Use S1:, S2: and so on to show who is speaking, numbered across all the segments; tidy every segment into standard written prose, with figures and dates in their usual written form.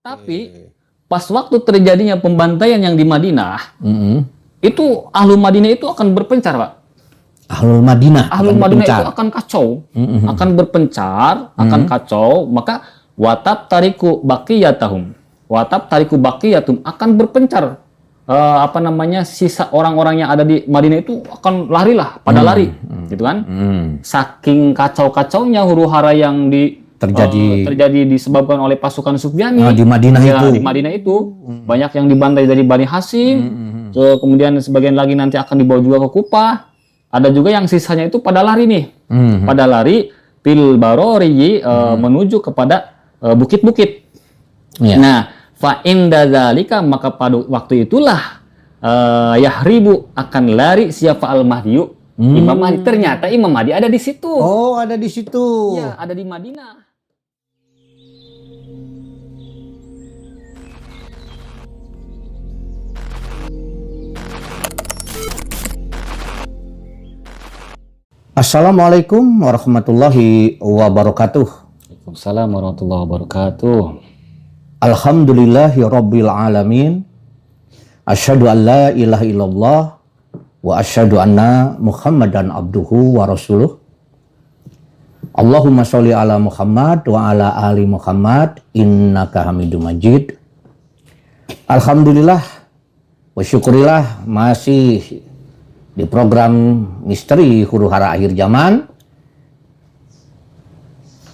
S1: Tapi pas waktu terjadinya pembantaian yang di Madinah, itu Ahlul Madinah itu akan berpencar, Pak.
S2: Ahlul Madinah
S1: itu akan kacau, akan berpencar, akan kacau. Maka watab tariku baqiyatahum, akan berpencar. Sisa orang-orang yang ada di Madinah itu akan larilah, pada lari, gitu kan? Saking kacau-kacaunya huru-hara yang terjadi disebabkan oleh pasukan Sufyani
S2: di Madinah itu.
S1: Di Madinah itu banyak yang dibantai dari Bani Hasyim, kemudian sebagian lagi nanti akan dibawa juga ke Kufah. Ada juga yang sisanya itu pada lari nih, pada lari til barori menuju kepada bukit-bukit. Nah, fa inda dzalika, maka pada waktu itulah yahribu, akan lari siapa al-Mahdiyu, Imam Mahdi. Ternyata Imam Mahdi ada di situ.
S2: Oh, ada di situ.
S1: Iya, ada di Madinah.
S2: Assalamualaikum warahmatullahi wabarakatuh.
S1: Waalaikumsalam warahmatullahi wabarakatuh.
S2: Alhamdulillahi rabbil alamin. Asyhadu an la ilaha illallah wa asyhadu anna Muhammadan abduhu wa rasuluh. Allahumma sholli ala Muhammad wa ala ali Muhammad innaka Hamidum Majid. Alhamdulillah wa syukurillah, masih di program Misteri Huru-Hara Akhir Zaman.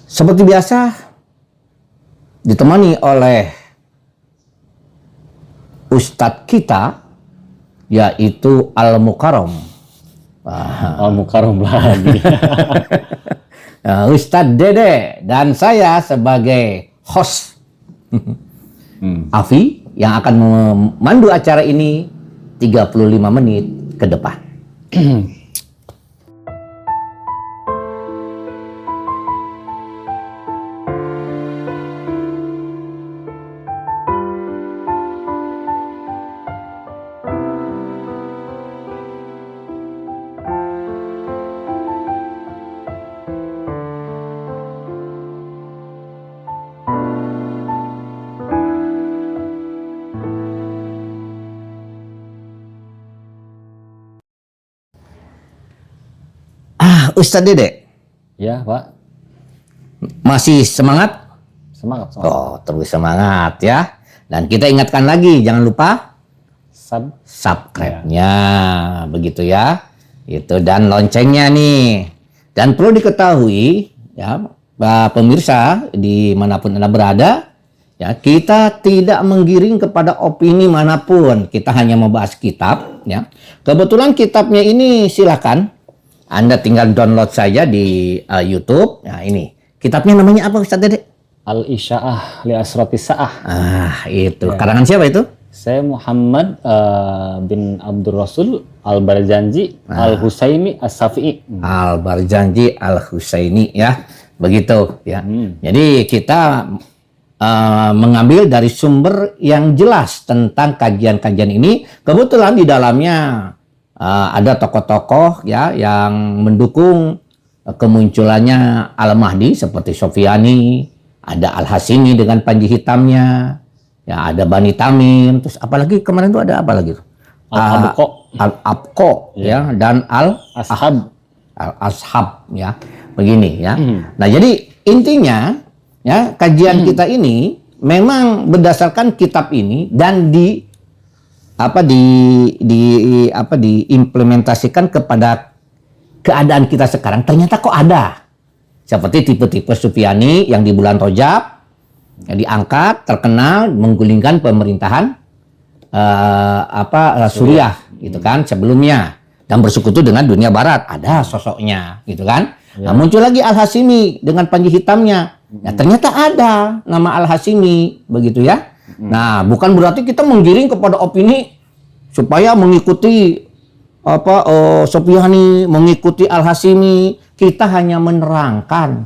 S2: Seperti biasa, ditemani oleh Ustadz kita, yaitu Al-Mukarram.
S1: Al-Mukarram lagi.
S2: Ustadz Dede, dan saya sebagai host, Afi, yang akan memandu acara ini 35 menit ke depan. Ustadz Dede.
S1: Ya, Pak.
S2: Masih semangat?
S1: Semangat.
S2: Oh, terus semangat ya. Dan kita ingatkan lagi, jangan lupa subscribe-nya, begitu ya. Itu, dan loncengnya nih. Dan perlu diketahui ya, pemirsa dimanapun Anda berada, ya, kita tidak menggiring kepada opini manapun. Kita hanya membahas kitab ya. Kebetulan kitabnya ini silakan Anda tinggal download saja di YouTube. Nah, ini kitabnya namanya apa, Ustadz Dede?
S1: Al-Isya'ah li Asratis Sa'ah.
S2: Itu. Ya. Karangan siapa itu?
S1: Saya Muhammad bin Abdul Rasul Al-Barjanji Al-Husaini As-Safi'i.
S2: Al-Barjanji Al-Husaini ya. Begitu ya. Jadi kita mengambil dari sumber yang jelas tentang kajian-kajian ini. Kebetulan di dalamnya ada tokoh-tokoh ya yang mendukung kemunculannya Al-Mahdi seperti Sofyani, ada Al-Hasimi dengan panji hitamnya, ya ada Bani Tamim, terus apalagi kemarin itu ada apa lagi? Al-Abqa ya, dan Al-Ashab ya. Begini ya. Nah, jadi intinya ya, kajian kita ini memang berdasarkan kitab ini dan diimplementasikan kepada keadaan kita sekarang. Ternyata kok ada seperti tipe-tipe Sufyani yang di bulan Rajab yang diangkat, terkenal, menggulingkan pemerintahan Suriah gitu kan sebelumnya, dan bersekutu dengan dunia barat. Ada sosoknya gitu kan. Nah, muncul lagi Al-Hasimi dengan panji hitamnya. Ya, ternyata ada nama Al-Hasimi, begitu ya. Nah, bukan berarti kita menggiring kepada opini supaya mengikuti Sofyani, mengikuti Al-Hasimi. Kita hanya menerangkan.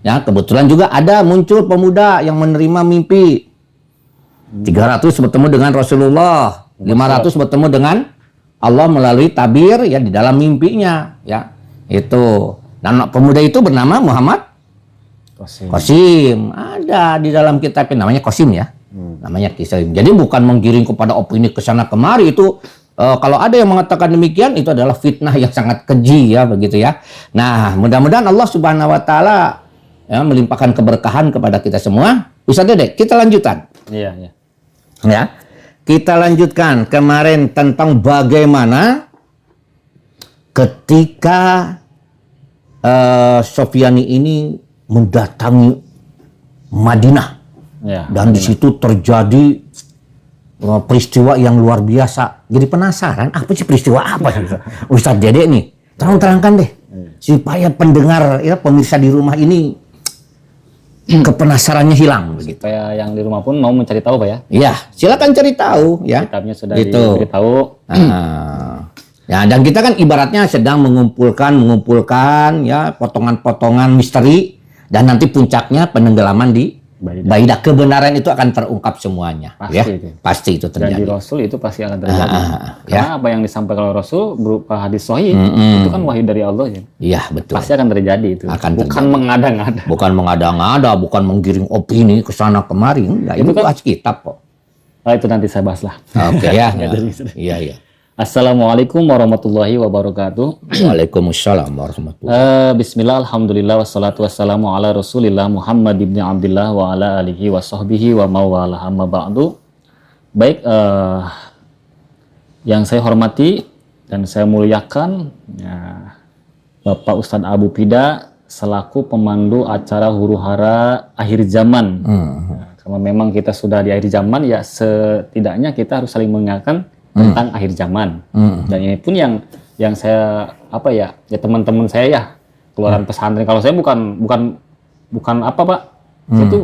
S2: Ya, kebetulan juga ada muncul pemuda yang menerima mimpi. 300 bertemu dengan Rasulullah, 500 bertemu dengan Allah melalui tabir ya di dalam mimpinya, ya. Itu. Dan pemuda itu bernama Muhammad Qasim. Ada di dalam kitab namanya Qasim ya. Namanya kisah. Jadi bukan menggiring kepada opini ke sana kemari itu. Kalau ada yang mengatakan demikian, itu adalah fitnah yang sangat keji ya, begitu ya. Nah, mudah-mudahan Allah Subhanahu Wa Taala ya, melimpahkan keberkahan kepada kita semua. Ustaz Dede, kita lanjutkan.
S1: Iya, iya.
S2: Ya, kita lanjutkan kemarin tentang bagaimana ketika Sofyani ini mendatangi Madinah
S1: Ya,
S2: dan di situ terjadi peristiwa yang luar biasa. Jadi penasaran, apa sih peristiwa apa sih Ustaz Dede nih? Tolong terangkan deh supaya pendengar ya pemirsa di rumah ini kepenasarannya hilang begitu.
S1: supaya yang di rumah pun mau mencari tahu Pak ya.
S2: Iya, silakan cari tahu ya.
S1: Kitabnya sudah
S2: Gitu.
S1: diberitahu.
S2: Ya, dan kita kan ibaratnya sedang mengumpulkan ya potongan-potongan misteri dan nanti puncaknya penenggelaman di Baidah. Kebenaran itu akan terungkap semuanya.
S1: Pasti
S2: Ya,
S1: itu.
S2: pasti itu
S1: Janji
S2: terjadi.
S1: Rasul itu pasti akan terjadi.
S2: ya.
S1: Karena apa yang disampaikan oleh Rasul berupa hadis sahih itu kan wahyu dari Allah ya.
S2: Iya, betul.
S1: Pasti akan terjadi itu.
S2: Akan
S1: Bukan
S2: terjadi.
S1: mengada-ngada.
S2: Bukan mengada-ngada, bukan menggiring opini ke sana kemari. Enggak, ini
S1: Itu kan-
S2: bahas kitab kok.
S1: Itu nanti saya bahas lah.
S2: Oke ya.
S1: Ya, dari situ.
S2: Iya, iya.
S1: Assalamualaikum warahmatullahi wabarakatuh.
S2: Waalaikumsalam warahmatullahi.
S1: Bismillah, alhamdulillah, wassalatu wassalamu ala rasulillah Muhammad ibn Abdillah wa ala alihi wa sahbihi wa mawalah amma ba'du. Baik, yang saya hormati dan saya muliakan ya, Bapak Ustadz Abu Pida selaku pemandu acara huru-hara akhir zaman. Ya, karena memang kita sudah di akhir zaman ya setidaknya kita harus saling mengingatkan tentang akhir zaman. Dan ini pun yang saya apa ya teman-teman saya ya keluaran pesantren. Kalau saya bukan apa Pak, saya itu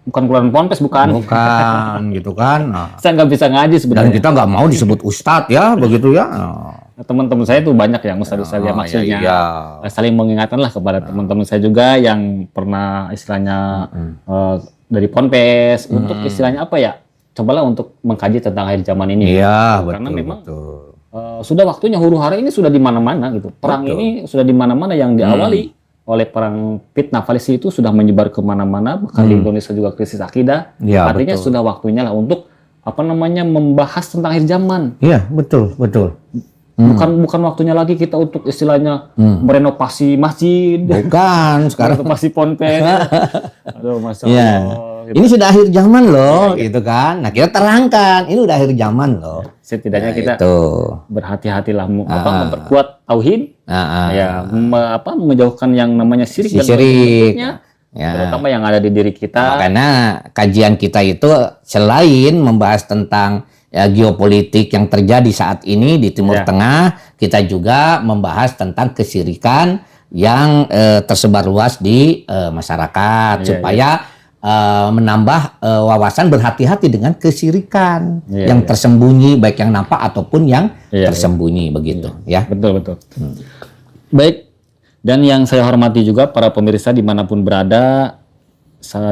S1: bukan keluaran ponpes bukan.
S2: Bukan gitu kan. Nah.
S1: Saya nggak bisa ngaji
S2: Dan
S1: sebenarnya.
S2: kita nggak mau disebut ustadz ya, begitu ya.
S1: Teman-teman saya itu banyak yang ustadz ya maksudnya.
S2: Iya.
S1: Saling mengingatkan lah kepada teman-teman saya juga yang pernah istilahnya dari ponpes untuk istilahnya apa ya? Cobalah untuk mengkaji tentang akhir zaman ini.
S2: Iya, betul.
S1: Karena memang
S2: betul.
S1: sudah waktunya huru-hara ini sudah di mana-mana gitu. Perang
S2: Betul.
S1: ini sudah di mana-mana yang diawali oleh perang fitnah Palestina itu sudah menyebar kemana-mana. Bahkan di Indonesia juga krisis akidah.
S2: Iya,
S1: Artinya
S2: betul.
S1: sudah waktunya lah untuk apa namanya membahas tentang akhir zaman.
S2: Iya, betul, betul.
S1: Bukan waktunya lagi kita untuk istilahnya merenovasi masjid,
S2: Bukan, sekarang
S1: merenovasi ponpes. Aduh, masya
S2: Iya.
S1: Allah. Gitu.
S2: Ini sudah akhir zaman loh, gitu kan. Nah, kita terangkan, ini udah akhir zaman loh.
S1: Setidaknya
S2: Nah,
S1: kita
S2: itu.
S1: berhati-hatilah memperkuat tauhid,
S2: Nah,
S1: ya menjauhkan yang namanya syirik dan
S2: syirik.
S1: bentuknya,
S2: Ya.
S1: terutama yang ada di diri kita.
S2: Karena kajian kita itu selain membahas tentang ya, geopolitik yang terjadi saat ini di Timur
S1: Ya.
S2: Tengah, kita juga membahas tentang kesyirikan yang tersebar luas di masyarakat
S1: Ya,
S2: supaya menambah wawasan berhati-hati dengan kesyirikan
S1: Ya,
S2: yang
S1: ya.
S2: tersembunyi, baik yang nampak ataupun yang
S1: Ya,
S2: tersembunyi begitu ya.
S1: Betul. Baik, dan yang saya hormati juga para pemirsa dimanapun berada,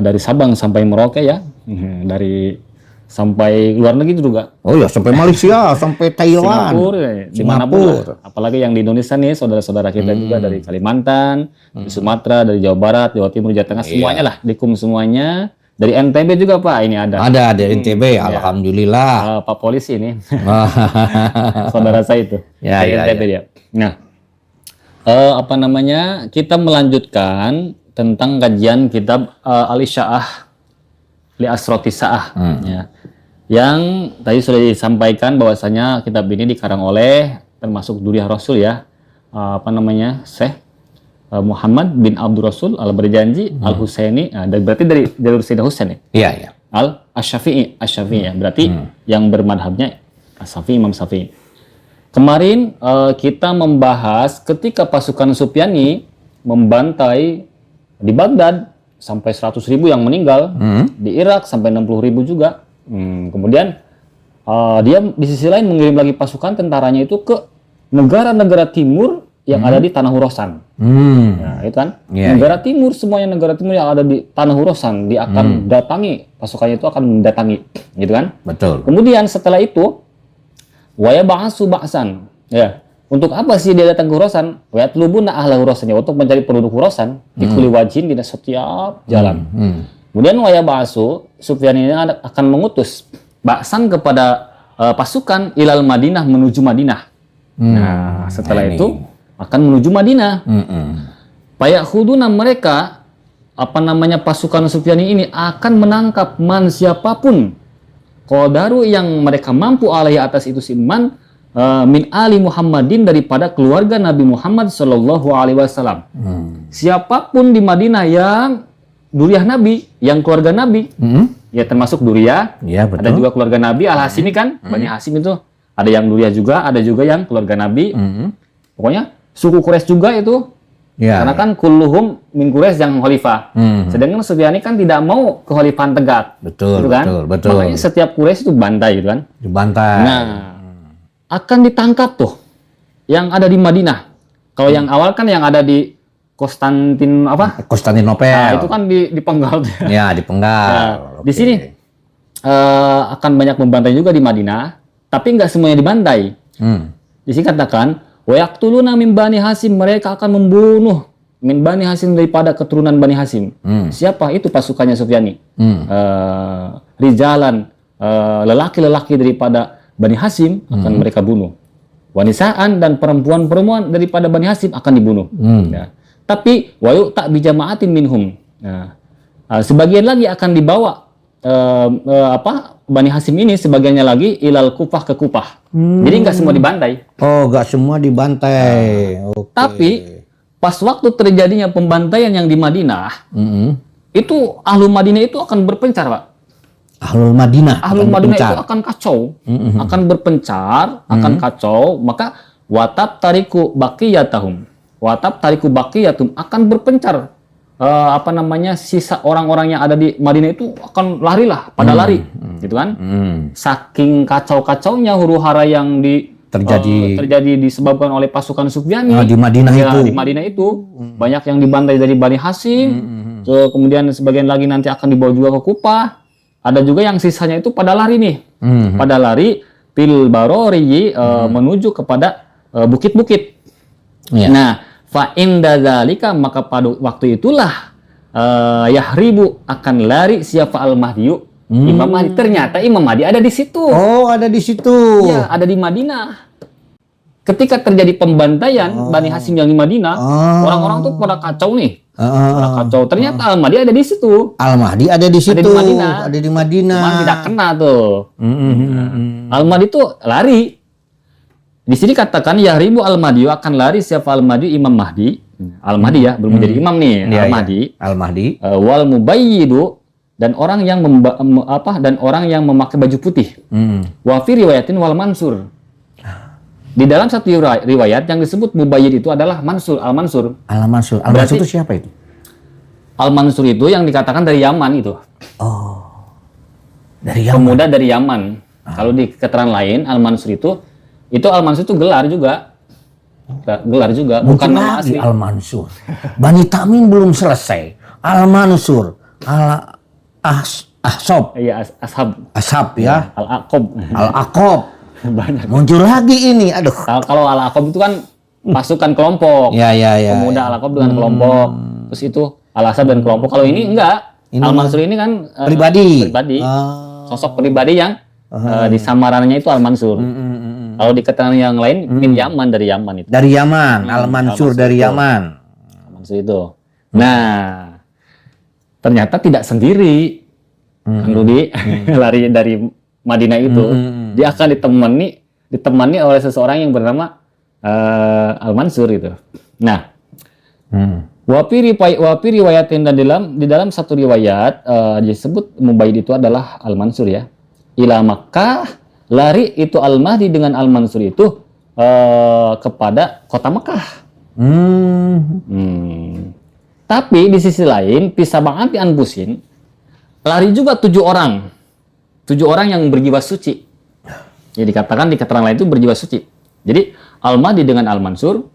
S1: dari Sabang sampai Merauke ya, dari sampai luar negeri juga.
S2: Oh ya, sampai Malaysia, sampai Thailand,
S1: Singapura, dimanapun
S2: Singapura.
S1: lah. Apalagi yang di Indonesia nih, saudara-saudara kita juga dari Kalimantan, dari Sumatera, dari Jawa Barat, Jawa Timur, Jawa Tengah, semuanya lah, dikum semuanya. Dari NTB juga Pak, ini ada.
S2: Ada NTB, alhamdulillah.
S1: Pak Polisi ini, saudara saya itu.
S2: Ya,
S1: dari
S2: ya,
S1: NTB dia. Nah, apa namanya, kita melanjutkan tentang kajian kitab Al-Isya'ah li Asroti Sa'ah. Ya. Yang tadi sudah disampaikan bahwasanya kitab ini dikarang oleh termasuk Duriah Rasul ya, apa namanya, Syekh Muhammad bin Abdul Rasul Al-Berjanji Al-Husaini. Nah, berarti dari jalur Sayyidina Husain ya?
S2: Iya, iya.
S1: Al-Asyafi'i ya. Berarti yang bermadhabnya Asyafi'i, Imam Syafi'i. Kemarin kita membahas ketika pasukan Supyani membantai di Baghdad sampai 100.000 yang meninggal, di Irak sampai 60.000 juga. Kemudian dia di sisi lain mengirim lagi pasukan tentaranya itu ke negara-negara timur yang ada di tanah Khurasan. Nah, itu kan
S2: Iya,
S1: negara timur, semuanya negara timur yang ada di tanah Khurasan dia akan datangi, pasukannya itu akan mendatangi, gitu kan?
S2: Betul.
S1: Kemudian setelah itu waya ba'asu ba'san. Ya. Untuk apa sih dia datang ke Khurasan? Wa yatlubuna ahla Khurasan, ya, untuk mencari penduduk Khurasan di kulli wajhin di setiap jalan. Kemudian waya ba'su, Sufyan ini akan mengutus ba'san kepada pasukan ilal Madinah menuju Madinah. Nah, setelah itu akan menuju Madinah. Fayakhuduna mereka pasukan Sufyan ini akan menangkap man siapapun qadaru yang mereka mampu alaihi atas itu si man min ali Muhammadin daripada keluarga Nabi Muhammad sallallahu alaihi wasallam. Siapapun di Madinah yang Duriyah Nabi, yang keluarga Nabi, ya termasuk Duriyah,
S2: ya, betul.
S1: Ada juga keluarga Nabi Al-Hashimi kan, Bani Hashim itu ada yang Duriyah juga, ada juga yang keluarga Nabi. Pokoknya suku Quraisy juga itu, karena kan kulluhum min Quraisy yang khalifah. Sedangkan Sufyan kan tidak mau kekhalifahan tegak,
S2: betul,
S1: gitu kan?
S2: betul.
S1: Makanya setiap Quraisy itu bantai, gitu kan?
S2: Dibantai.
S1: Nah, akan ditangkap tuh yang ada di Madinah. Kalau yang awal kan yang ada di
S2: Konstantinopel.
S1: Nah, itu kan dipenggal.
S2: Ya, dipenggal.
S1: Nah, di sini akan banyak membantai juga di Madinah, tapi nggak semuanya dibantai. Di sini katakan, wa yaqtuluna min Bani Hashim, mereka akan membunuh min Bani Hashim daripada keturunan Bani Hashim. Siapa itu pasukannya Sufyani? Rijalan, lelaki-lelaki daripada Bani Hashim akan mereka bunuh. Wanisaan dan perempuan-perempuan daripada Bani Hashim akan dibunuh. Ya. Tapi wayu tak bijamaatin minhum. Nah, sebagian lagi akan dibawa Bani Hashim ini, sebagiannya lagi ilal Kufah ke Kufah. Jadi nggak semua dibantai.
S2: Oh, nggak semua dibantai. Okay.
S1: Tapi pas waktu terjadinya pembantaian yang di Madinah, itu Ahlul Madinah itu akan berpencar, Pak.
S2: Ahlul Madinah
S1: itu akan kacau, akan berpencar, akan kacau. Maka watab tariku baqiyatahum. Watab tariku baqiyatum akan berpencar. Sisa orang-orang yang ada di Madinah itu akan larilah, pada lari, gitu kan? Saking kacau-kacaunya huru-hara yang terjadi disebabkan oleh pasukan Sufyani
S2: di Madinah itu.
S1: Di Madinah itu banyak yang dibantai dari Bani Hashim, kemudian sebagian lagi nanti akan dibawa juga ke Kufah. Ada juga yang sisanya itu pada lari nih, pada lari fil barori menuju kepada bukit-bukit. Nah, fa inda dzalika, maka pada waktu itulah yahribu akan lari siapa al-Mahdiyu, Imam Mahdi. Ternyata Imam Mahdi ada di situ.
S2: Oh, ada di situ.
S1: Ya, ada di Madinah. Ketika terjadi pembantaian Bani Hashim yang di Madinah, orang-orang tuh pada kacau nih. Kacau. Ternyata Al-Mahdi ada di situ.
S2: Al-Mahdi ada di situ.
S1: Ada di Madinah. Cuma tidak kena tuh. Al-Mahdi tuh lari. Di sini katakan yahribu al-Mahdi, akan lari siapa al-Mahdi, Imam Mahdi. Al-Mahdi ya, belum menjadi imam nih. Al-Mahdi.
S2: Al-Mahdi.
S1: Wal mubayyidu, dan orang yang yang memakai baju putih. Wa fi riwayatin wal mansur. Di dalam satu riwayat yang disebut mubayyid itu adalah Mansur, Al-Mansur.
S2: Al-Mansur. Al-Mansur itu siapa itu?
S1: Al-Mansur itu yang dikatakan dari Yaman itu.
S2: Oh. Dari Yaman.
S1: Pemuda dari Yaman. Kalau di keterangan lain Al-Mansur itu Al-Mansur itu gelar juga. Gelar juga, bukan nama asli.
S2: Al-Mansur. Bani Tamim belum selesai. Al-Mansur. Al-Ahsab.
S1: Iya,
S2: Ashab ya.
S1: Al-Aqab.
S2: Al-Aqab.
S1: Banyak.
S2: Muncul lagi ini. Aduh.
S1: Kalau Al-Aqab itu kan pasukan kelompok.
S2: Ya.
S1: Pemuda Al-Aqab dengan kelompok. Terus itu Al-Asab dan kelompok. Kalau ini enggak. Al-Mansur ini kan
S2: pribadi.
S1: Sosok pribadi yang di samarannya itu Al-Mansur. Kalau di keterangan yang lain min Yaman, dari Yaman itu.
S2: Dari Yaman, Al-Mansur dari Yaman.
S1: Al-Mansur itu. Nah, ternyata tidak sendiri. Kan Rudi lari dari Madinah itu. Dia akan ditemani oleh seseorang yang bernama Al-Mansur itu. Nah, wapi riwayatin, dan di dalam satu riwayat disebut mubayyid itu adalah Al-Mansur ya. Ila Makkah, lari itu Al-Mahdi dengan Al-Mansur itu kepada kota Mekah. Tapi di sisi lain, Pisabang Anti Anbusin, lari juga 7 orang. 7 orang yang berjiwa suci. Jadi dikatakan di keterangan lain itu berjiwa suci. Jadi Al-Mahdi dengan Al-Mansur,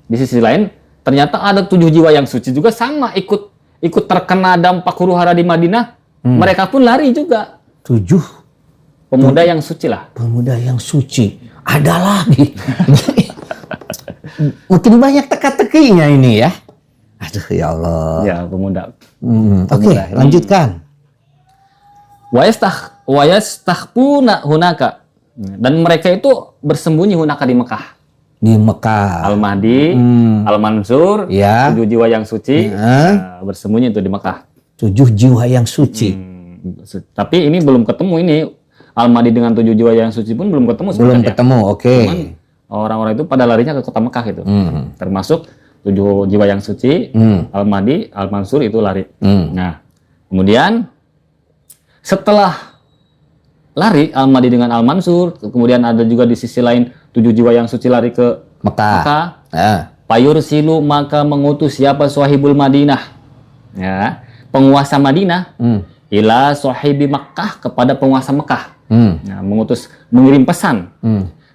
S1: di sisi lain ternyata ada 7 jiwa yang suci juga, sama ikut terkena dampak huru-hara di Madinah. Mereka pun lari juga.
S2: 7
S1: pemuda yang suci lah.
S2: Pemuda yang suci. Ada lagi. Makin banyak teka-tekinya ini ya. Aduh ya Allah.
S1: Ya, pemuda.
S2: Oke, lanjutkan.
S1: Wa yastakhfuna hunaka. Dan mereka itu bersembunyi hunaka di Mekah.
S2: Di Mekah.
S1: Al-Mahdi, Al-Mansur,
S2: Ya.
S1: 7 jiwa yang suci, bersembunyi itu di Mekah.
S2: 7 jiwa yang suci.
S1: Tapi ini belum ketemu ini. Al-Mahdi dengan 7 jiwa yang suci pun belum ketemu
S2: Belum
S1: sebenarnya.
S2: ketemu, oke.
S1: Cuman orang-orang itu pada larinya ke kota Mekah itu. Termasuk 7 jiwa yang suci, Al-Mahdi, Al-Mansur itu lari. Nah, kemudian setelah lari Al-Mahdi dengan Al-Mansur, kemudian ada juga di sisi lain 7 jiwa yang suci lari ke
S2: Mekah.
S1: Payursilu maka mengutus siapa Sahibul Madinah, ya, penguasa Madinah, ila sahibi Makkah kepada penguasa Mekah. Nah, mengirim pesan.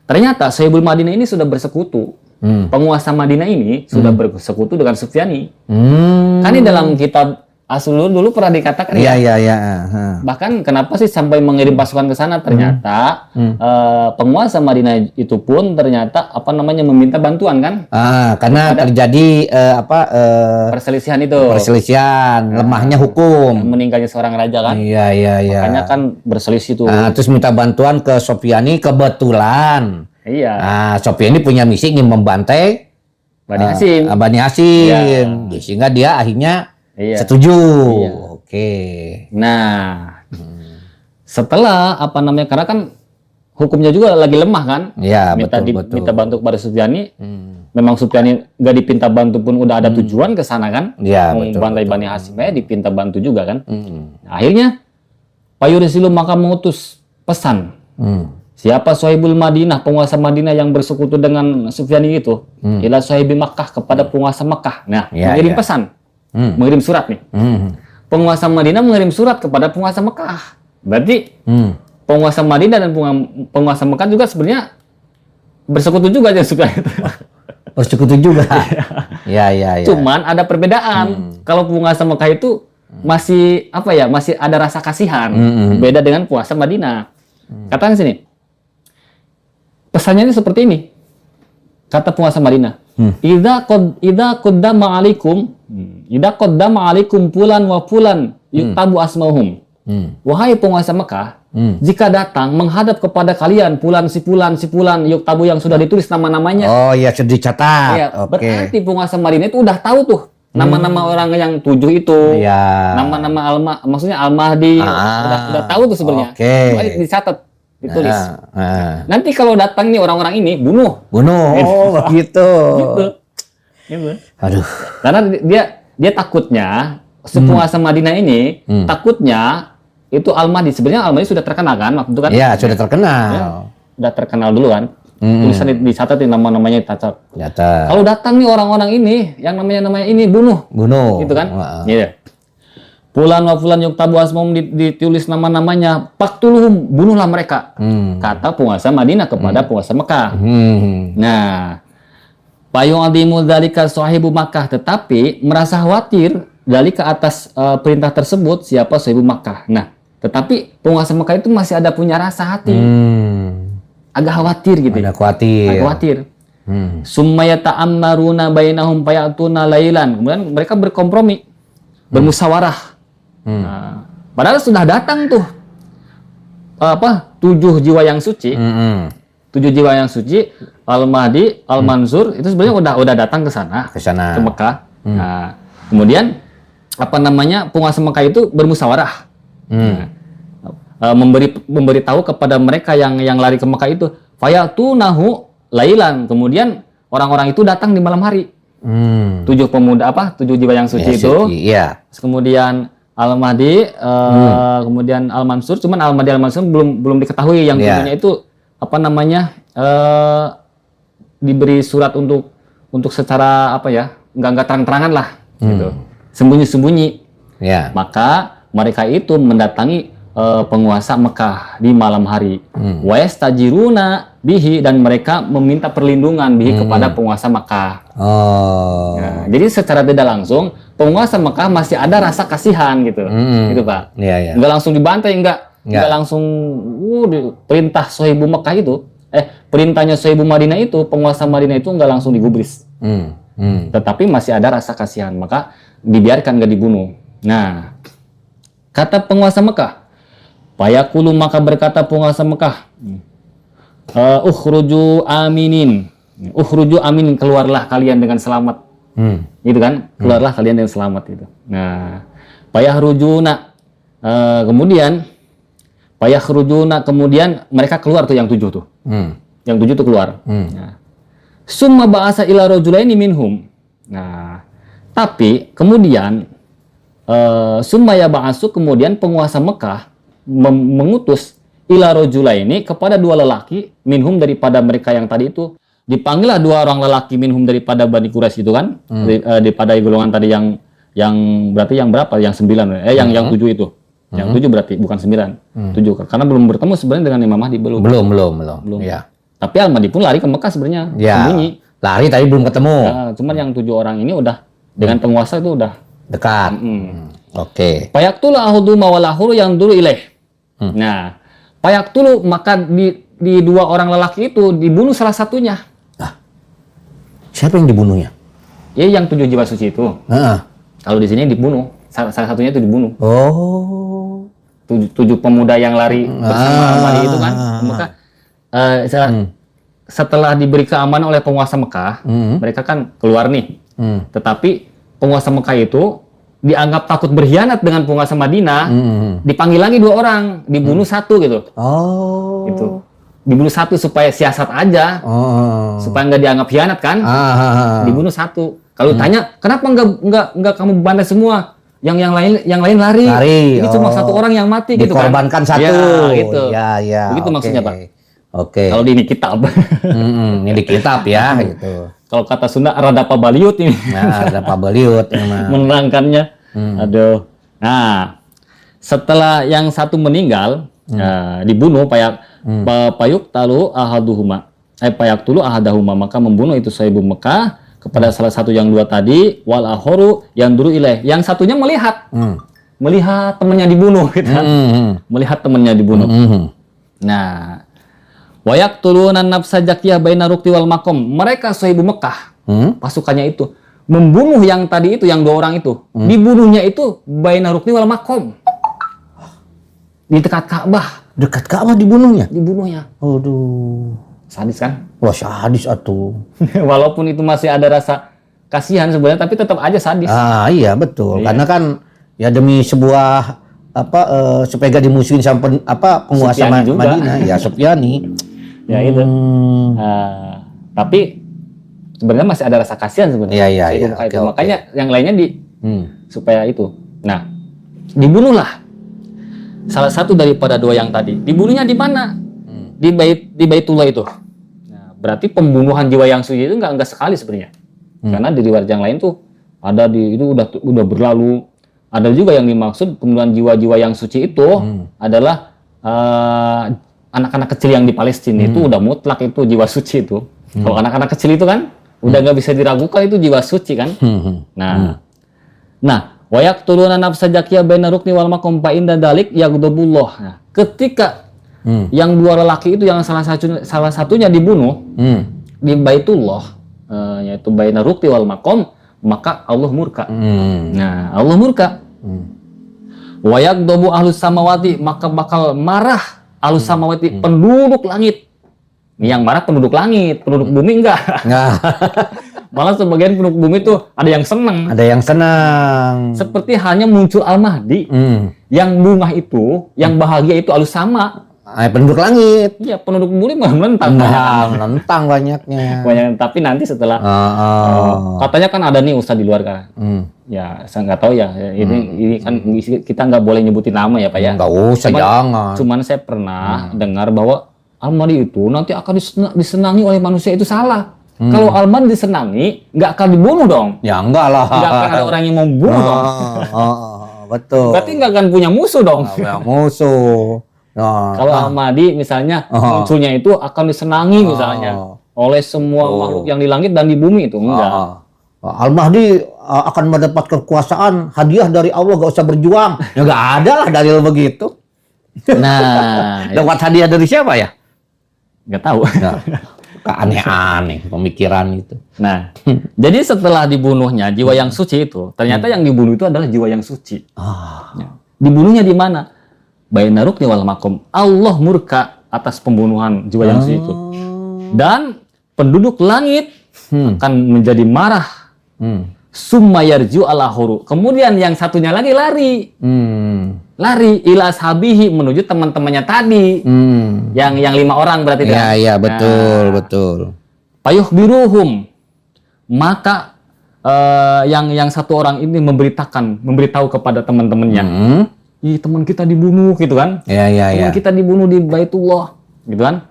S1: Ternyata Sahibul Madinah ini sudah bersekutu. Penguasa Madinah ini sudah bersekutu dengan Sufyani. Kan di dalam kitab Aslul dulu pernah dikatakan
S2: Iya.
S1: bahkan kenapa sih sampai mengirim pasukan ke sana? Ternyata penguasa Madinah itu pun ternyata meminta bantuan kan?
S2: Karena terjadi
S1: Perselisihan itu.
S2: perselisihan, lemahnya hukum.
S1: Meninggalnya seorang raja kan?
S2: Iya.
S1: Makanya kan berselisih tuh.
S2: Terus minta bantuan ke Sofyani, kebetulan.
S1: Iya.
S2: Sofyani punya misi ingin membantai
S1: Bani Hasyim.
S2: Bani Hasyim.
S1: Iya.
S2: Sehingga dia akhirnya setuju.
S1: Iya.
S2: Oke.
S1: Nah, setelah karena kan hukumnya juga lagi lemah kan?
S2: Iya,
S1: minta
S2: betul.
S1: minta bantu kepada Sufyani. Memang Sufyani nggak dipinta bantu pun udah ada tujuan ke sana kan?
S2: Iya,
S1: Membantai Bani Hasyim dipinta bantu juga kan? Akhirnya Payursilu maka mengutus pesan. Siapa Sahibul Madinah, penguasa Madinah yang bersekutu dengan Sufyani itu, ila sahibi Makkah kepada penguasa Makkah. Nah, mengirim pesan. Mengirim surat nih. Penguasa Madinah mengirim surat kepada penguasa Mekah. Berarti penguasa Madinah dan penguasa Mekah juga sebenarnya bersekutu juga aja suka itu.
S2: Bersekutu juga. Iya.
S1: Cuman ada perbedaan. Kalau penguasa Mekah itu masih masih ada rasa kasihan. Beda dengan penguasa Madinah. Katakan sini. Pesannya ini seperti ini. Kata penguasa Madinah. Idza qaddama alaikum fulan wa fulan yuktabu asmauhum. Wahai penguasa Mekah, jika datang menghadap kepada kalian si fulan yuktabu yang sudah ditulis nama-namanya.
S2: Oh iya, sudah dicatat.
S1: Iya,
S2: Oke.
S1: berarti penguasa Madinah itu udah tahu tuh nama-nama orang yang 7 itu.
S2: Iya.
S1: Nama-nama maksudnya Al-Mahdi udah tahu tuh sebenarnya.
S2: Oke.
S1: Dicatat, ditulis.
S2: Nanti
S1: Nanti kalau datang nih orang-orang ini bunuh.
S2: Oh, begitu.
S1: Gitu.
S2: Aduh.
S1: Karena dia takutnya penguasa Madinah ini takutnya itu Al-Mahdi. Sebenarnya Al-Mahdi sudah terkenal kan waktu itu kan?
S2: Iya, sudah terkenal.
S1: Ya, udah terkenal dulu kan. Tulisan dicatatin nama-namanya dicatat.
S2: Nyata.
S1: Kalau datang nih orang-orang ini yang namanya ini bunuh.
S2: Bunuh.
S1: Gitu kan? Iya. Fulan wa fulan yuktabu asmahum ditulis nama-namanya. Faktuluhum, bunuhlah mereka. Kata penguasa Madinah kepada penguasa Mekah. Nah, Payu'adimu dzalika sahibu Makkah, tetapi merasa khawatir dari ke atas perintah tersebut siapa sahibu Makkah. Nah, tetapi penguasa Mekah itu masih ada punya rasa hati. Agak khawatir gitu.
S2: Ada khawatir.
S1: Agak khawatir. Summa yata'ammaruna bainahum fayatuna lailan. Kemudian mereka berkompromi, bermusyawarah. Nah, padahal sudah datang tuh 7 jiwa yang suci. 7 jiwa yang suci, Al-Mahdi, Al-Mansur itu sebenarnya udah datang ke sana. Ke Mekah. Nah, kemudian penguasa Mekah itu bermusyawarah. Memberitahu kepada mereka yang lari ke Mekah itu, fayatunahu lailan. Kemudian orang-orang itu datang di malam hari. 7 pemuda 7 jiwa yang suci itu.
S2: Iya.
S1: Kemudian Al-Mahdi, kemudian Al-Mansur. Cuman Al-Mahdi Al-Mansur belum diketahui yang punya itu diberi surat untuk secara nggak terang-terangan lah gitu. Sembunyi-sembunyi.
S2: Ya.
S1: Maka mereka itu mendatangi penguasa Mekah di malam hari. Wa yastajiruna bihi, dan mereka meminta perlindungan bihi kepada penguasa Mekah. Nah, jadi secara tidak langsung penguasa Mekah masih ada rasa kasihan gitu. Gitu, Pak.
S2: Iya.
S1: Nggak langsung dibantai, nggak langsung perintah Sahibu Mekah itu. Perintahnya Sahibu Madinah itu, penguasa Madinah itu nggak langsung digubris. Tetapi masih ada rasa kasihan, maka dibiarkan nggak dibunuh. Nah, kata penguasa Mekah, fayaqulu maka berkata penguasa Mekah, ukhruju aminin. Ukhruju aminin, keluarlah kalian dengan selamat. Gitu kan? Keluarlah kalian dengan selamat itu. Nah, fayahrujuna kemudian mereka keluar tuh yang 7 tuh. Yang 7 tuh keluar. Nah, summa ba'asa ila rajulaini minhum. Nah, tapi kemudian summa ya ba'asu, kemudian penguasa Mekah mengutus ila rajulaini kepada 2 lelaki minhum daripada mereka yang tadi itu. Dipanggillah 2 orang lelaki minhum daripada Bani Quraisy itu kan, daripada golongan tadi yang berarti yang berapa? Yang 9, yang 7 itu. Yang 7 berarti bukan 9, 7 karena belum bertemu sebenarnya dengan Imam Mahdi belum. Ya. Tapi Al-Mahdi pun lari ke Mekah sebenarnya, sembunyi.
S2: Lari tapi belum ketemu.
S1: Ya, cuman yang 7 orang ini udah dengan penguasa itu udah
S2: dekat. Oke.
S1: Payaktulu ahudu mawalahuru yang dulu ilaih. Nah, payaktulu maka di 2 orang lelaki itu dibunuh salah satunya.
S2: Siapa yang dibunuhnya?
S1: Ya yang 7 jiwa suci itu. Kalau di sini dibunuh, salah satunya itu dibunuh. 7 pemuda yang lari bersama Al-Mahdi itu kan. Maka setelah diberi keamanan oleh penguasa Mekah, mereka kan keluar nih. Tetapi penguasa Mekah itu dianggap takut berkhianat dengan penguasa Madinah, dipanggil lagi 2 orang, dibunuh 1 gitu. Gitu. Dibunuh 1 supaya siasat aja, supaya nggak dianggap khianat kan. Dibunuh 1. Kalau tanya kenapa nggak kamu bantai semua, yang lain lari. Ini cuma 1 orang yang mati gitu kan.
S2: Dikorbankan 1.
S1: Ya, gitu.
S2: Ya.
S1: Begitu maksudnya Pak.
S2: Oke.
S1: Kalau di kitab.
S2: Ini di kitab ya gitu.
S1: Kalau kata Sunda rada pabaliut ini.
S2: Nah, ada pabaliut memang.
S1: Menerangkannya. Aduh. Nah, setelah yang 1 meninggal, dibunuh payuktulu ahadahuma, maka membunuh itu Saibu Mekah kepada salah satu yang 2 tadi, wal akharu yang duru ilaih. Yang satunya melihat temannya dibunuh gitu. Melihat temannya dibunuh. Nah, wayaktuluna nafsa zakiyah baina rukti wal makom. Mereka Saibu Mekah, pasukannya itu membunuh yang tadi itu, yang 2 orang itu. Dibunuhnya itu baina rukti wal makom. Di dekat Ka'bah.
S2: Dekat Ka'bah dibunuhnya?
S1: Dibunuhnya.
S2: Aduh.
S1: Sadis kan?
S2: Wah, sadis atuh.
S1: Walaupun itu masih ada rasa kasihan sebenarnya, tapi tetap aja sadis.
S2: Iya betul. Karena kan ya demi sebuah supaya gak dimusuhin sama penguasa Madinah, ya Sufyani.
S1: Ya itu. Tapi sebenarnya masih ada rasa kasihan sebenarnya.
S2: Iya.
S1: Makanya yang lainnya supaya itu. Nah, dibunuhlah salah satu daripada 2 yang tadi. Dibunuhnya di mana? Di Baitullah itu. Nah, berarti pembunuhan jiwa yang suci itu enggak sekali sebenarnya. Karena di riwayat yang lain tuh ada itu udah berlalu. Ada juga yang dimaksud pembunuhan jiwa-jiwa yang suci itu adalah anak-anak kecil yang di Palestina itu udah mutlak itu jiwa suci itu. Kalau anak-anak kecil itu kan udah nggak bisa diragukan itu jiwa suci kan. Nah, wa yaqtuluna nafsa zakiyah baina rukni wal maqam fa inda dalik yaghdabullah. Nah, ketika yang 2 lelaki itu yang salah satunya dibunuh di Baitullah, yaitu baina rukni wal maqam, maka Allah murka. Nah, Allah murka. Wa yagdabu ahlus samawati, maka bakal marah ahlus samawati, penduduk langit. Yang marah penduduk langit, penduduk bumi enggak. Malah sebagian penduduk bumi itu ada yang senang. Seperti hanya muncul Al-Mahdi. Yang bunga itu, yang bahagia itu ahlus sama.
S2: Penduduk langit.
S1: Iya, penduduk bumi malah menentang.
S2: Menentang banyaknya.
S1: Tapi nanti setelah katanya kan ada nih ustadz di luar kan. Ya, saya nggak tahu ya. Ini kan kita nggak boleh nyebutin nama ya Pak ya.
S2: Nggak usah, jangan.
S1: Cuman saya pernah dengar bahwa Al-Mahdi itu nanti akan disenangi oleh manusia, itu salah. Kalau Al-Mahdi disenangi, nggak akan dibunuh dong.
S2: Ya enggak lah.
S1: Nggak akan ada orang yang mau bunuh dong.
S2: Betul.
S1: Berarti nggak akan punya musuh dong.
S2: Musuh.
S1: Kalau Al-Mahdi misalnya munculnya itu akan disenangi misalnya oleh semua makhluk yang di langit dan di bumi itu enggak.
S2: Al-Mahdi akan mendapat kekuasaan hadiah dari Allah, gak usah berjuang. Ya nggak ada lah dalil begitu.
S1: Nah,
S2: dapat hadiah dari siapa ya?
S1: Nggak tahu.
S2: suka aneh-aneh pemikiran itu.
S1: Nah, jadi setelah dibunuhnya jiwa yang suci itu, ternyata yang dibunuh itu adalah jiwa yang suci. Ya. Dibunuhnya di mana? Baina rukni wal maqam. Allah murka atas pembunuhan jiwa yang suci itu. Dan penduduk langit akan menjadi marah. Summa yarju ala huru. Kemudian yang satunya lagi lari. Lari ila sabihi menuju teman-temannya tadi. Yang 5 orang berarti kan?
S2: Iya, betul.
S1: Payuh biruhum. Maka yang satu orang ini memberitahu kepada teman-temannya. Ih, teman kita dibunuh gitu kan? Teman kita dibunuh di Baitullah gitu kan?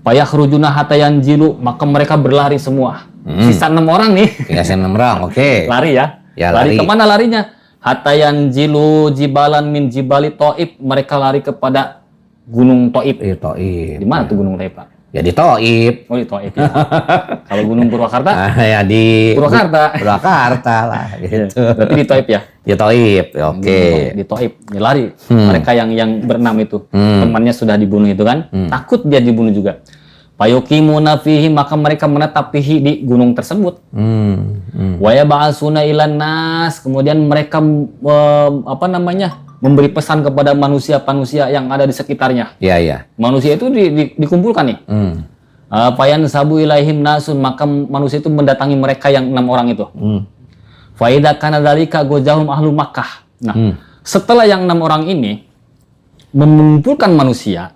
S1: Payah rujuna hatayan jilu, maka mereka berlari semua. Sisa 6 orang nih.
S2: Sisa 6 orang, oke.
S1: Lari ya.
S2: Lari
S1: kemana larinya? Hatayan jilu jibalan min jibali Taib. Mereka lari kepada Gunung Taib.
S2: Taib.
S1: Di mana tuh Gunung Taib, Pak?
S2: Ya di Taib.
S1: Oh, di Taib ya. Kalau Gunung Purwakarta?
S2: Ya di
S1: Purwakarta
S2: lah gitu.
S1: Berarti di Taib ya?
S2: Di Taib, oke.
S1: Di Taib, dia lari. Mereka yang berenam itu, temannya sudah dibunuh itu kan, takut dia dibunuh juga. Payukimuna fihi, maka mereka menetap fihi di gunung tersebut. Wa yab'asuna ilan nas, kemudian mereka memberi pesan kepada manusia-manusia yang ada di sekitarnya.
S2: Iya.
S1: Manusia itu dikumpulkan nih. Fayan sabu ilaihim nasun, maka manusia itu mendatangi mereka yang 6 orang itu. Faida kana dzalika gojahum ahlu Makkah. Nah, setelah yang 6 orang ini mengumpulkan manusia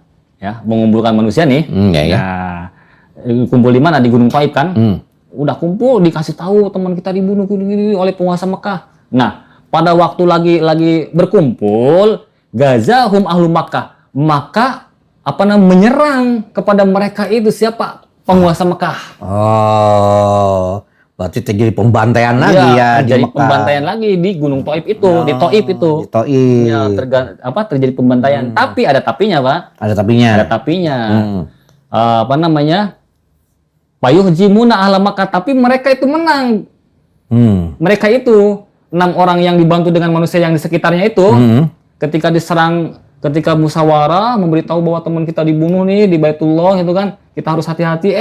S1: nih. Nah, kumpul di mana? Di Gunung Taib kan? Udah kumpul, dikasih tahu teman kita dibunuh oleh penguasa Mekah. Nah, pada waktu lagi berkumpul, gazahum ahlu Makkah. Maka menyerang kepada mereka itu siapa? Penguasa Mekah.
S2: Oh. Berarti terjadi pembantaian lagi ya di
S1: terjadi
S2: Mekah.
S1: Pembantaian lagi di Gunung Taib itu, di Taib itu.
S2: Di Taib.
S1: Ya, terjadi pembantaian. Tapi ada tapinya, Pak.
S2: Ada tapinya.
S1: Payuh jimuna ahla Makkah, tapi mereka itu menang. Mereka itu 6 orang yang dibantu dengan manusia yang di sekitarnya itu, ketika diserang, ketika musyawarah memberitahu bahwa teman kita dibunuh nih di Baitullah itu kan, kita harus hati-hati.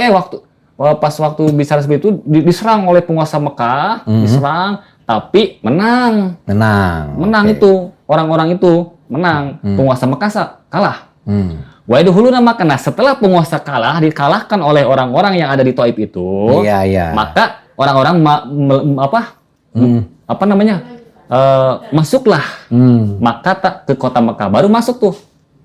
S1: Pas waktu bicara seperti itu diserang oleh penguasa Mekah, diserang, tapi menang.
S2: Okay.
S1: Itu orang-orang itu menang. Penguasa Mekah kalah. Wa idhuluna maka setelah penguasa dikalahkan oleh orang-orang yang ada di Taib itu, maka orang-orang masuklah. Maka ke kota Mekah, baru masuk tuh.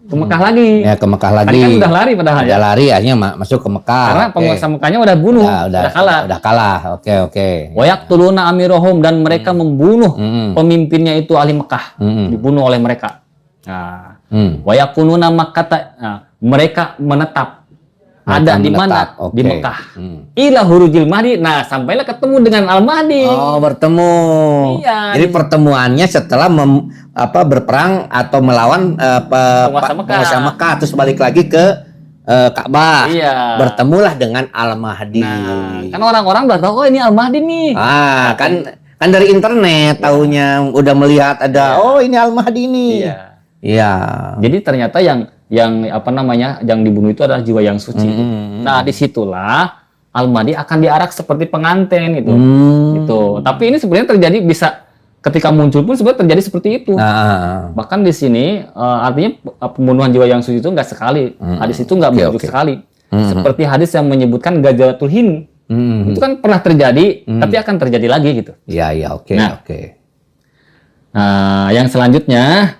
S1: Ke Mekah lagi.
S2: Ya, ke Mekah lagi.
S1: Tadi kan udah lari padahal.
S2: Udah lari, akhirnya masuk ke Mekah.
S1: Karena penguasa Mekahnya udah bunuh, udah kalah.
S2: Udah kalah, oke.
S1: Wa yaqtuluna amirohum, dan mereka membunuh pemimpinnya itu ahli Mekah. Dibunuh oleh mereka. Nah, wa yakununa Makkah, mereka menetap. Ada di mana? Di Mekah. Ila hurujil Mahdi. Nah, sampailah ketemu dengan Al-Mahdi.
S2: Oh, bertemu.
S1: Iya.
S2: Jadi pertemuannya setelah berperang atau melawan penguasa Mekah, terus balik lagi ke Ka'bah.
S1: Iya.
S2: Bertemulah dengan Al-Mahdi.
S1: Nah, kan orang-orang udah tahu, ini Al-Mahdi nih.
S2: Kan dari internet tahunya, udah melihat ada, ini Al-Mahdi nih. Iya.
S1: Jadi ternyata yang dibunuh itu adalah jiwa yang suci. Nah, disitulah Al-Mahdi akan diarak seperti pengantin itu. Gitu. Tapi ini sebenarnya terjadi bisa ketika muncul pun sebenarnya terjadi seperti itu. Bahkan di sini artinya pembunuhan jiwa yang suci itu nggak sekali. Hadis itu nggak menyebut sekali. Seperti hadis yang menyebutkan Ghazwatul Hind. Itu kan pernah terjadi, tapi akan terjadi lagi gitu.
S2: Iya, oke.
S1: Nah, yang selanjutnya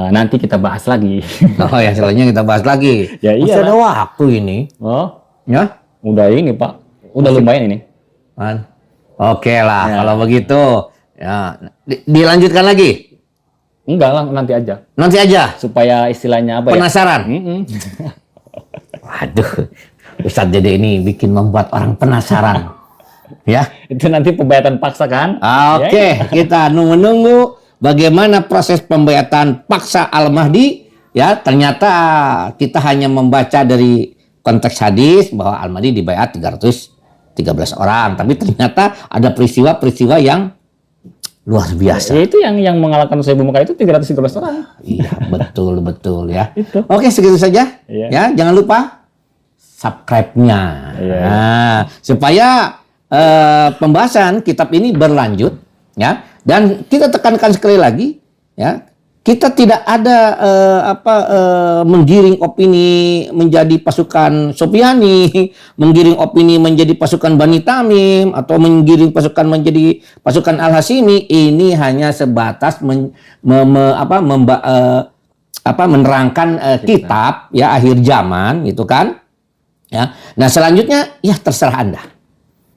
S1: nanti kita bahas lagi.
S2: Yang selanjutnya kita bahas lagi.
S1: Ya,
S2: masih ada waktu ini.
S1: Oh,
S2: ya?
S1: Udah ini Pak. Udah lumayan ini.
S2: Oke lah, kalau begitu. Ya, dilanjutkan lagi?
S1: Enggak lah, nanti aja.
S2: Nanti aja?
S1: Supaya istilahnya apa
S2: penasaran? Waduh, Ustadz Dede ini bikin membuat orang penasaran. Ya,
S1: itu nanti pembayatan paksa kan?
S2: Oke, kita menunggu bagaimana proses pembayatan paksa Al-Mahdi. Ya, ternyata kita hanya membaca dari konteks hadis bahwa Al-Mahdi dibayat 313 orang, tapi ternyata ada peristiwa-peristiwa yang luar biasa.
S1: Ya, itu yang mengalahkan Usaibu Mekah itu 313 orang.
S2: Iya, betul ya.
S1: Itu.
S2: Oke, segitu saja. Ya, jangan lupa subscribe-nya. Nah, supaya pembahasan kitab ini berlanjut, ya. Dan kita tekankan sekali lagi, ya, kita tidak ada menggiring opini menjadi pasukan Sopyani, menggiring opini menjadi pasukan Bani Tamim, atau menggiring pasukan menjadi pasukan Al-Hashimi. Ini hanya sebatas menerangkan kitab, ya, akhir zaman, gitu kan. Ya. Nah, selanjutnya ya terserah Anda.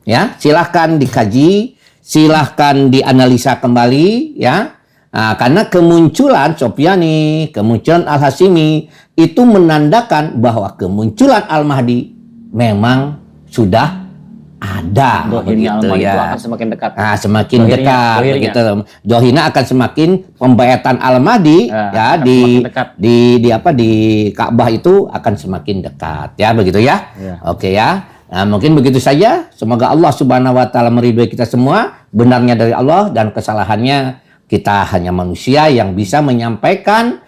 S2: Ya, silahkan dikaji, silahkan dianalisa kembali, ya. Nah, karena kemunculan Sopyani, kemunculan Al-Hashimi itu menandakan bahwa kemunculan Al-Mahdi memang sudah ada.
S1: Dohirnya
S2: Begitu,
S1: Al-Mahdi
S2: ya.
S1: itu akan semakin dekat.
S2: Nah, semakin
S1: Dohirnya,
S2: dekat,
S1: dohirnya.
S2: begitu. Dohina akan semakin pembayatan Al-Mahdi, ya,
S1: akan
S2: di
S1: semakin dekat.
S2: di Ka'bah itu akan semakin dekat, ya, begitu ya.
S1: Ya.
S2: Oke, ya. Nah, mungkin begitu saja. Semoga Allah Subhanahu wa taala meridhoi kita semua. Benarnya dari Allah dan kesalahannya kita hanya manusia yang bisa menyampaikan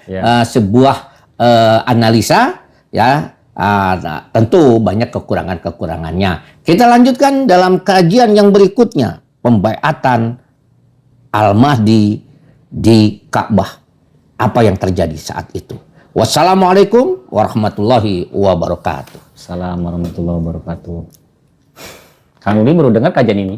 S2: sebuah analisa, ya. Nah, tentu banyak kekurangannya. Kita lanjutkan dalam kajian yang berikutnya, pembaiatan Al-Mahdi di Ka'bah. Apa yang terjadi saat itu? Wassalamualaikum warahmatullahi wabarakatuh.
S1: Assalamualaikum warahmatullahi wabarakatuh. Kang Udi baru dengar kajian ini.